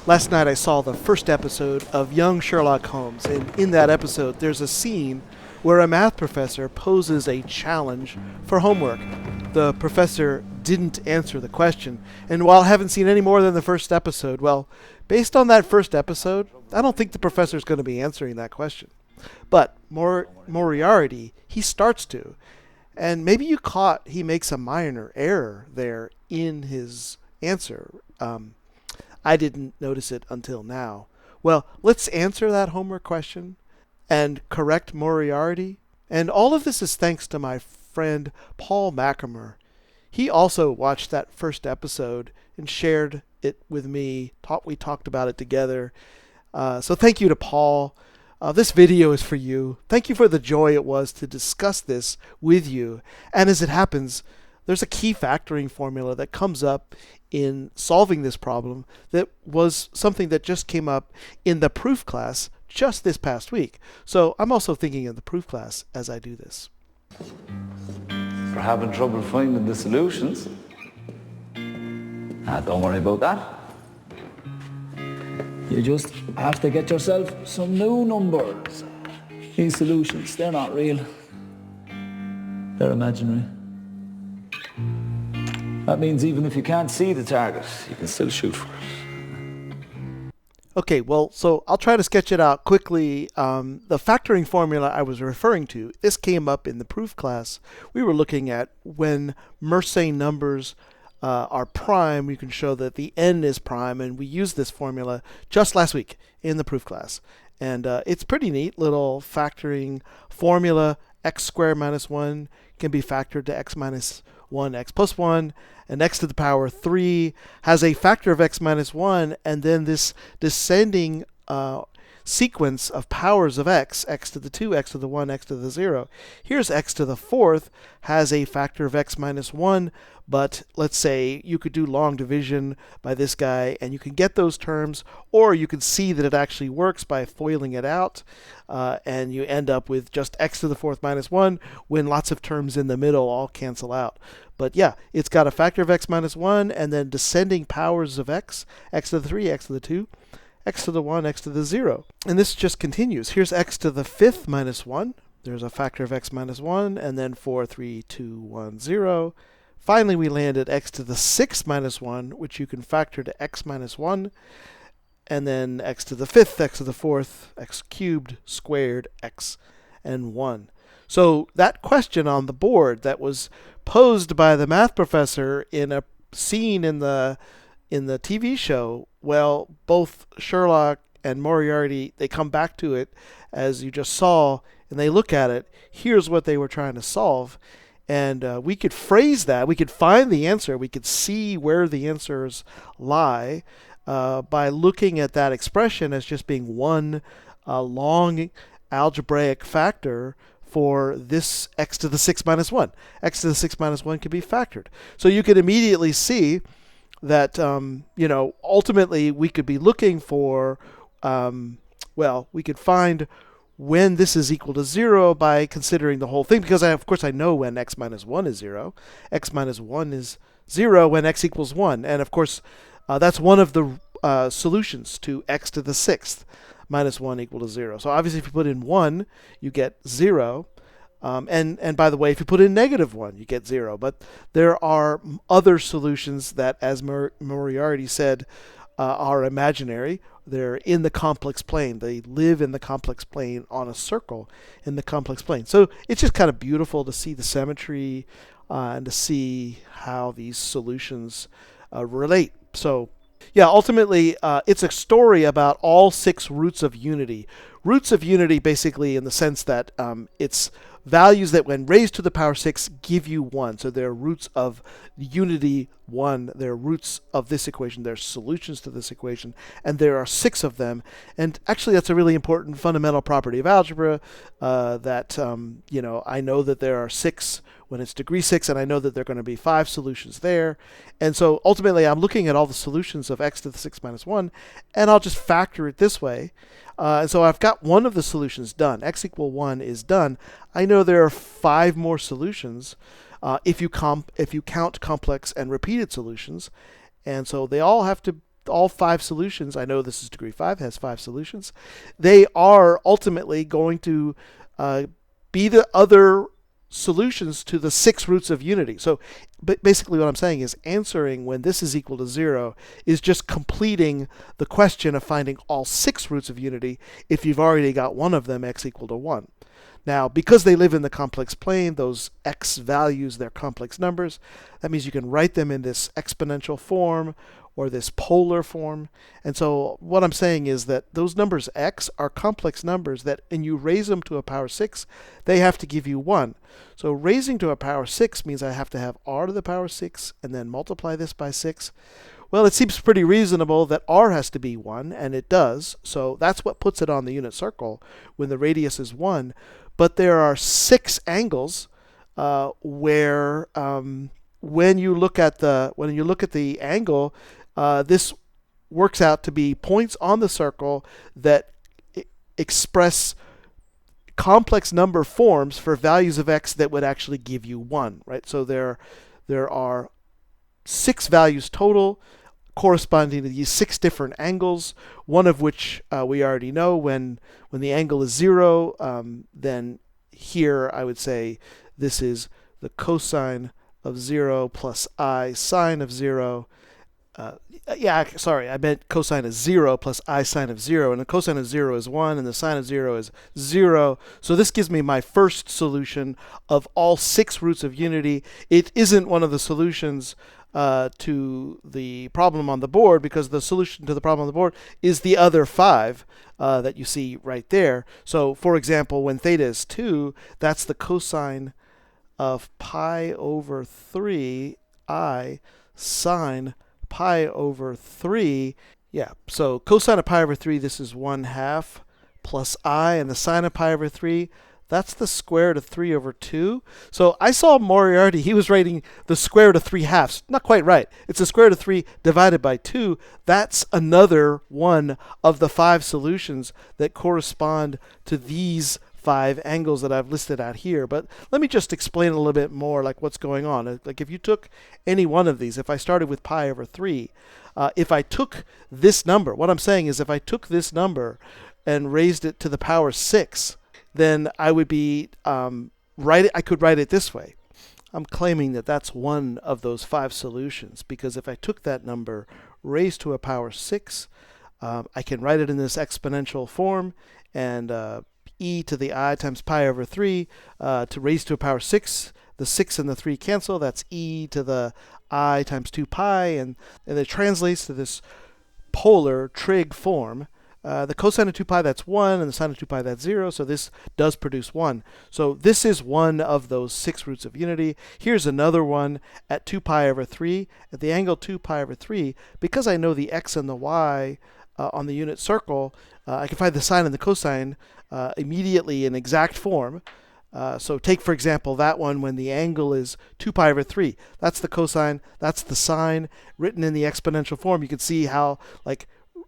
Last night I saw the first episode of Young Sherlock Holmes, and in that episode there's a scene where a math professor poses a challenge for homework. The professor didn't answer the question, and while I haven't seen any more than the first episode, well, based on that first episode, I don't think the professor's going to be answering that question. But Moriarty, he starts to, and maybe you caught he makes a minor error there in his answer. I didn't notice it until now. Well, let's answer that homework question and correct Moriarty. And all of this is thanks to my friend Paul Mackermer. He also watched that first episode and shared it with me. We talked about it together. So thank you to Paul. This video is for you. Thank you for the joy it was to discuss this with you. And as it happens, there's a key factoring formula that comes up in solving this problem that was something that just came up in the proof class just this past week. So I'm also thinking of the proof class as I do this. For having trouble finding the solutions? Don't worry about that. You just have to get yourself some new numbers. These solutions, they're not real. They're imaginary. That means even if you can't see the target, you can still shoot for it. Okay, well, so I'll try to sketch it out quickly. The factoring formula I was referring to, this came up in the proof class. We were looking at when Mersenne numbers are prime, you can show that the n is prime, and we used this formula just last week in the proof class. And it's pretty neat little factoring formula. X squared minus 1 can be factored to x minus 1, x plus 1, and x to the power 3 has a factor of x minus 1, and then this descending sequence of powers of x to the 2, x to the 1, x to the 0. Here's x to the 4th has a factor of x minus 1, but let's say you could do long division by this guy, and you can get those terms, or you can see that it actually works by foiling it out, and you end up with just x to the 4th minus 1 when lots of terms in the middle all cancel out. But yeah, it's got a factor of x minus 1, and then descending powers of x to the 3, x to the 2, x to the 1, x to the 0. And this just continues. Here's x to the 5th minus 1. There's a factor of x minus 1, and then 4, 3, 2, 1, 0. Finally, we land at x to the 6th minus 1, which you can factor to x minus 1. And then x to the 5th, x to the 4th, x cubed, squared, x, and 1. So that question on the board that was posed by the math professor in a scene in the TV show, well, both Sherlock and Moriarty, they come back to it, as you just saw, and they look at it. Here's what they were trying to solve. And we could phrase that. We could find the answer. We could see where the answers lie by looking at that expression as just being one long algebraic factor for this x to the 6 minus 1. X to the 6 minus 1 can be factored. So you could immediately see that, ultimately we could be looking for, we could find when this is equal to 0 by considering the whole thing, because of course I know when x minus 1 is 0. X minus 1 is 0 when x equals 1. And of course, that's one of the solutions to x to the 6th minus 1 equal to 0. So obviously if you put in 1, you get 0. And by the way, if you put in negative 1, you get 0. But there are other solutions that, as Moriarty said, are imaginary. They're in the complex plane. They live in the complex plane on a circle in the complex plane. So it's just kind of beautiful to see the symmetry and to see how these solutions relate. So yeah, ultimately, it's a story about all 6 roots of unity. Roots of unity basically in the sense that it's values that when raised to the power 6 give you 1. So they're roots of unity 1. They're roots of this equation. They're solutions to this equation. And there are 6 of them. And actually that's a really important fundamental property of algebra that, I know that there are 6 when it's degree 6, and I know that there are going to be 5 solutions there. And so ultimately I'm looking at all the solutions of x to the 6 minus 1, and I'll just factor it this way. And so I've got one of the solutions done. X equal 1 is done. I know there are 5 more solutions if you count complex and repeated solutions. And so they all have to all 5 solutions, I know this is degree 5, has 5 solutions, they are ultimately going to be the other solutions to the 6 roots of unity. So basically what I'm saying is answering when this is equal to 0 is just completing the question of finding all 6 roots of unity if you've already got one of them, x equal to 1. Now, because they live in the complex plane, those x values, they're complex numbers. That means you can write them in this exponential form or this polar form. And so what I'm saying is that those numbers x are complex numbers that, and you raise them to a power 6, they have to give you 1. So raising to a power 6 means I have to have r to the power 6 and then multiply this by 6. Well, it seems pretty reasonable that r has to be 1, and it does. So that's what puts it on the unit circle when the radius is 1. But there are 6 angles where when you look at the angle, this works out to be points on the circle that express complex number forms for values of x that would actually give you 1, right? So there are 6 values total corresponding to these 6 different angles, one of which we already know. When the angle is 0, then here I would say this is the cosine of 0 plus I sine of 0. Sorry, I meant cosine of 0 plus I sine of 0, and the cosine of 0 is 1, and the sine of 0 is 0. So this gives me my first solution of all 6 roots of unity. It isn't one of the solutions to the problem on the board, because the solution to the problem on the board is the other 5 that you see right there. So, for example, when theta is 2, that's the cosine of pi over 3 I sine pi over 3. Yeah, so cosine of pi over 3, this is 1/2 plus I, and the sine of pi over 3, that's the square root of 3 over 2. So I saw Moriarty, he was writing the square root of 3/2. Not quite right. It's the square root of 3 divided by 2. That's another one of the 5 solutions that correspond to these 5 angles that I've listed out here. But let me just explain a little bit more like what's going on. Like if you took any one of these, if I started with pi over 3, if I took this number, what I'm saying is if I took this number and raised it to the power 6, then I would be I could write it this way. I'm claiming that that's one of those 5 solutions, because if I took that number raised to a power 6, I can write it in this exponential form, and e to the I times pi over 3 to raise to a power 6. The 6 and the 3 cancel. That's e to the I times 2 pi, and it translates to this polar trig form. The cosine of 2 pi, that's 1, and the sine of 2 pi, that's 0, so this does produce 1. So this is one of those 6 roots of unity. Here's another one at 2 pi over 3. At the angle 2 pi over 3, because I know the x and the y on the unit circle, I can find the sine and the cosine immediately in exact form. So take, for example, that one when the angle is 2 pi over 3. That's the cosine, that's the sine, written in the exponential form. You can see how, like,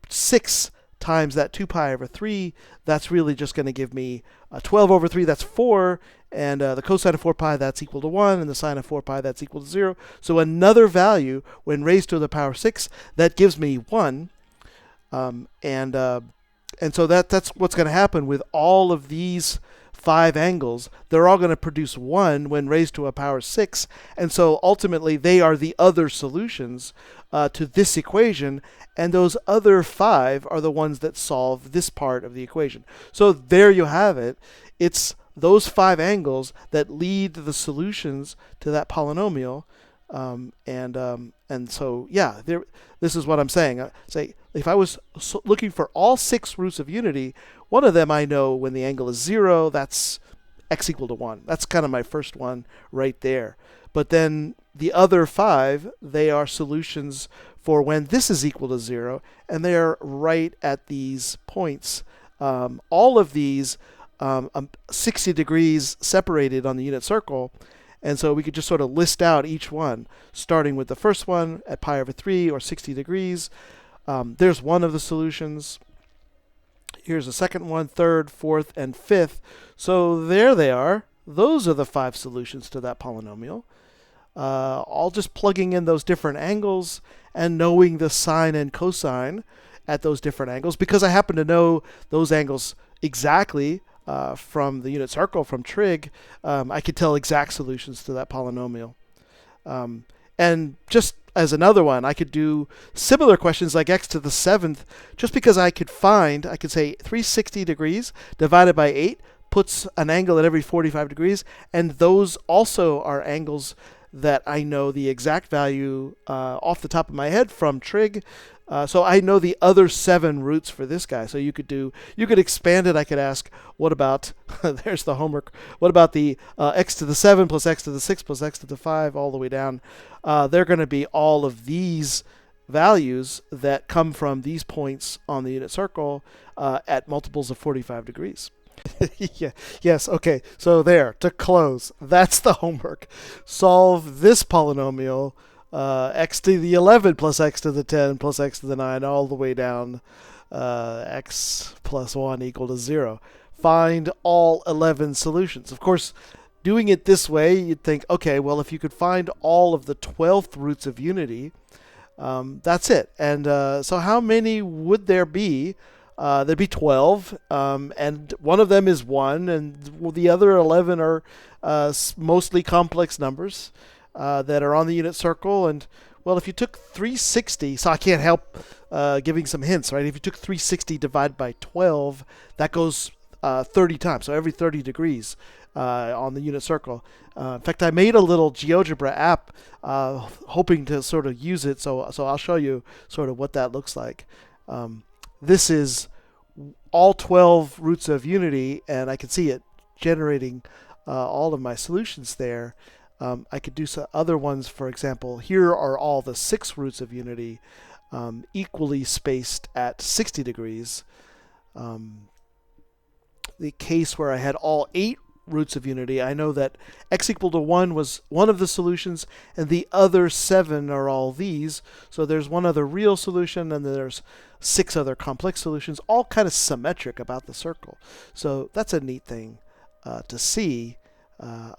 6 times that 2 pi over 3, that's really just going to give me 12 over 3, that's 4, and the cosine of 4 pi, that's equal to 1, and the sine of 4 pi, that's equal to 0. So another value, when raised to the power 6, that gives me 1. And so that's what's going to happen with all of these 5 angles. They're all going to produce 1 when raised to a power 6, and so ultimately they are the other solutions to this equation, and those other 5 are the ones that solve this part of the equation. So there you have it. It's those 5 angles that lead to the solutions to that polynomial. And so, yeah, this is what I'm saying. Say, if I was looking for all 6 roots of unity, one of them I know when the angle is 0, that's x equal to 1. That's kind of my first one right there. But then the other 5, they are solutions for when this is equal to 0, and they are right at these points. All of these 60 degrees separated on the unit circle. And so we could just sort of list out each one, starting with the first one at pi over 3 or 60 degrees. There's one of the solutions. Here's the second one, third, fourth, and fifth. So there they are. Those are the 5 solutions to that polynomial. All just plugging in those different angles, and knowing the sine and cosine at those different angles, because I happen to know those angles exactly from the unit circle, from trig, I could tell exact solutions to that polynomial. And just as another one, I could do similar questions like x to the 7th, just because I could say 360 degrees divided by 8 puts an angle at every 45 degrees, and those also are angles that I know the exact value off the top of my head from trig. So I know the other 7 roots for this guy. So you could expand it. I could ask, what about, there's the homework, what about the x to the 7 plus x to the 6 plus x to the 5 all the way down? They're going to be all of these values that come from these points on the unit circle at multiples of 45 degrees. Yeah. Yes. Okay. So there, to close, that's the homework. Solve this polynomial, x to the 11 plus x to the 10 plus x to the 9 all the way down, x plus 1 equal to 0. Find all 11 solutions. Of course, doing it this way, you'd think, okay, well, if you could find all of the 12th roots of unity, that's it. And so how many would there be? There'd be 12, and one of them is 1, and the other 11 are mostly complex numbers that are on the unit circle. And, well, if you took 360, so I can't help giving some hints, right? If you took 360 divided by 12, that goes 30 times, so every 30 degrees on the unit circle. In fact, I made a little GeoGebra app hoping to sort of use it, so I'll show you sort of what that looks like. This is all 12 roots of unity, and I can see it generating all of my solutions there. I could do some other ones. For example, here are all the 6 roots of unity, equally spaced at 60 degrees. The case where I had all 8 roots of unity, I know that x equal to 1 was one of the solutions, and the other 7 are all these. So there's one other real solution, and then there's 6 other complex solutions, all kind of symmetric about the circle. So that's a neat thing to see.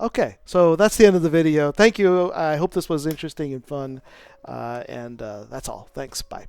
Okay, so that's the end of the video. Thank you. I hope this was interesting and fun, and that's all. Thanks. Bye.